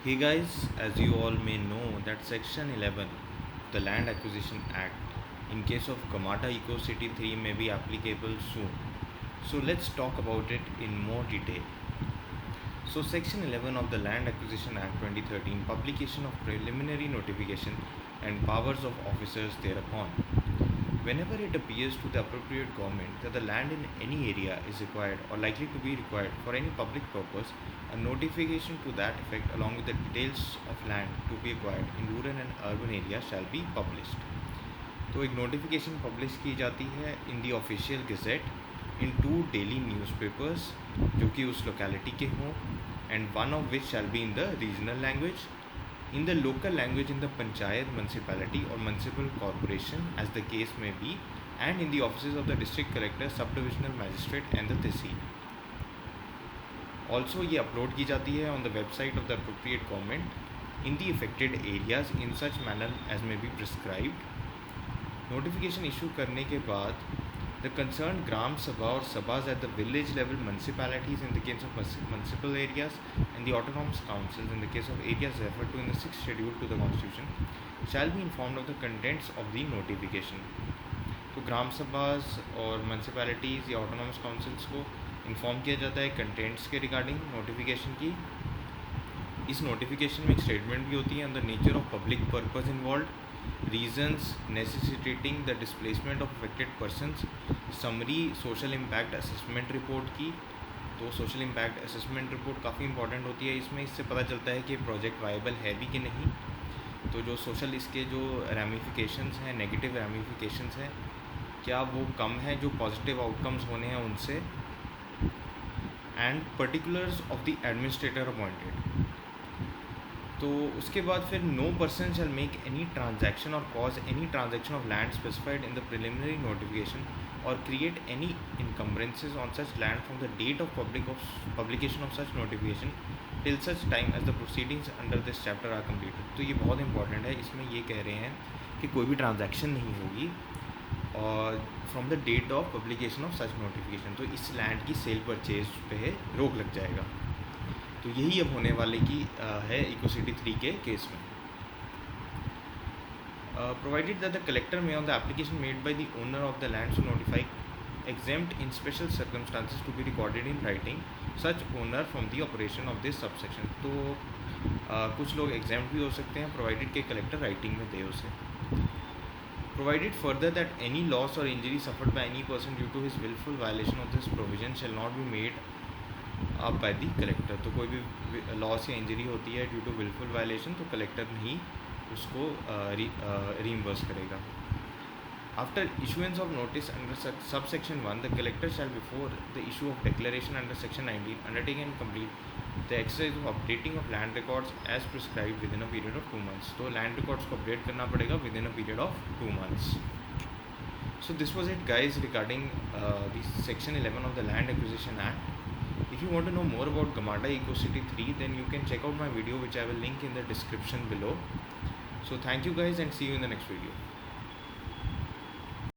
Hey guys, as you all may know that Section 11 of the Land Acquisition Act in case of Gamata Eco City 3 may be applicable soon. So let's talk about it in more detail. So Section 11 of the Land Acquisition Act 2013 publication of preliminary notification and powers of officers thereupon. Whenever it appears to the appropriate government that the land in any area is required or likely to be required for any public purpose, a notification to that effect along with the details of land to be acquired in rural and urban areas shall be published. तो एक notification publish की जाती है in the official gazette in 2 daily newspapers जो कि उस locality के हों and one of which shall be in the regional language, in the local language in the panchayat, municipality or municipal corporation as the case may be, and in the offices of the district collector, subdivisional magistrate and the tehsil. Also ये upload की जाती है on the website of the appropriate government in the affected areas in such manner as may be prescribed. Notification issue करने के बाद the concerned Gram Sabha or Sabhas at the village level municipalities in the case of municipal areas and the autonomous councils in the case of areas referred to in the 6th schedule to the constitution shall be informed of the contents of the notification. तो ग्राम सभास और municipalities या autonomous councils को inform किया जाता है contents के regarding notification की. इस नोटिफिकेशन में एक स्टेटमेंट भी होती है on the nature of public purpose involve, reasons necessitating the displacement of affected persons, summary social impact assessment report की. तो सोशल इम्पैक्ट असेसमेंट रिपोर्ट काफ़ी इंपॉर्टेंट होती है. इसमें इससे पता चलता है कि प्रोजेक्ट वायबल है भी कि नहीं. तो जो सोशल इसके जो रैमिफिकेशंस हैं, नेगेटिव रैमिफिकेशंस हैं, क्या वो कम है जो पॉजिटिव आउटकम्स होने हैं उनसे. And particulars of the administrator appointed. तो उसके बाद फिर no person shall make any transaction or cause any transaction of land specified in the preliminary notification or create any encumbrances on such land from the date of publication of such notification till such time as the proceedings under this chapter are completed. तो ये बहुत important है. इसमें ये कह रहे हैं कि कोई भी ट्रांजैक्शन नहीं होगी और from the date of publication of such notification. तो इस लैंड की सेल परचेज पे रोक लग जाएगा. तो यही अब होने वाले की है इको सिटी 3 के केस में. प्रोवाइडेड दैट द कलेक्टर में on the application made by the owner of the land to notify exempt in special circumstances to be recorded in writing such owner from the operation of this subsection. तो कुछ लोग exempt भी हो सकते हैं provided के collector writing में दे उसे. Provided further that any loss or injury suffered by any person due to his willful violation of this provision shall not be made up by the collector. तो कोई भी लॉस या injury होती है due to wilful violation तो collector नहीं उसको reimburse करेगा. After issuance of notice under subsection 1, the collector shall before the issue of declaration under section 19 undertake and complete the exercise of updating of land records as prescribed within a period of 2 months. तो land records को update करना पड़ेगा within a period of 2 months. So this was it guys regarding the section 11 of the Land Acquisition Act. If you want to know more about Gamata Eco City 3, then you can check out my video which I will link in the description below. So thank you guys and see you in the next video.